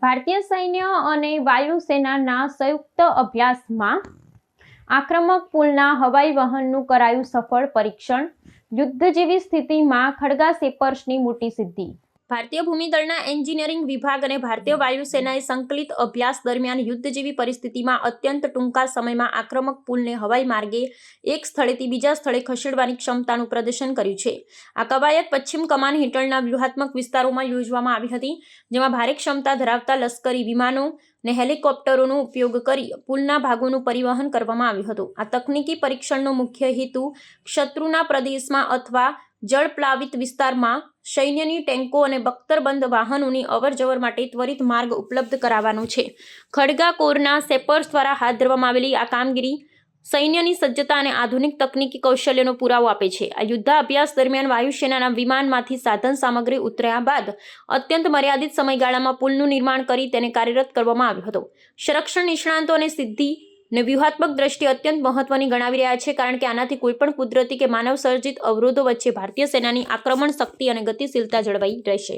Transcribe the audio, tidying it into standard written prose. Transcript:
ભારતીય સૈન્ય અને વાયુસેનાના સંયુક્ત અભ્યાસમાં આક્રમક પુલના હવાઈ વહનનું કરાયું સફળ પરીક્ષણ. યુદ્ધ જેવી સ્થિતિમાં ખડગા સેપર્સની મોટી સિદ્ધિ. ભારતીય ભૂમિદળના એન્જિનિયરિંગ વિભાગ અને ભારતીય વાયુસેનાએ સંકલિત અભ્યાસ દરમિયાન યુદ્ધ જેવી પરિસ્થિતિમાં અત્યંત ટૂંકા સમયમાં આક્રમક પુલને હવાઈ માર્ગે એક સ્થળેથી બીજા સ્થળે ખસેડવાની ક્ષમતાનું પ્રદર્શન કર્યું છે. આ કવાયત પશ્ચિમ કમાન હેઠળના વ્યૂહાત્મક વિસ્તારોમાં યોજવામાં આવી હતી, જેમાં ભારે ક્ષમતા ધરાવતા લશ્કરી વિમાનો અને હેલિકોપ્ટરોનો ઉપયોગ કરી પુલના ભાગોનું પરિવહન કરવામાં આવ્યું હતું. આ તકનીકી પરીક્ષણનો મુખ્ય હેતુ શત્રુના પ્રદેશમાં અથવા જળપ્લાવિત વિસ્તારમાં સૈન્યની ટેન્કો અને બખ્તરબંધ વાહનોની અવરજવર માટે ત્વરિત માર્ગ ઉપલબ્ધ કરાવવાનો છે. ખડગા કોરના સેપર્સ દ્વારા હાથ ધરવામાં આવેલી આ કામગીરી સૈન્યની સજ્જતા અને આધુનિક તકનીકી કૌશલ્યનો પુરાવો આપે છે. આ યુદ્ધાભ્યાસ દરમિયાન વાયુસેનાના વિમાનમાંથી સાધન સામગ્રી ઉતર્યા બાદ અત્યંત મર્યાદિત સમયગાળામાં પુલનું નિર્માણ કરી તેને કાર્યરત કરવામાં આવ્યું હતું. સંરક્ષણ નિષ્ણાતો અને સિદ્ધિ ને વ્યૂહાત્મક દ્રષ્ટિએ અત્યંત મહત્વની ગણાવી રહ્યા છે, કારણ કે આનાથી કોઈપણ કુદરતી કે માનવ સર્જિત અવરોધો વચ્ચે ભારતીય સેનાની આક્રમણ શક્તિ અને ગતિશીલતા જળવાઈ રહેશે.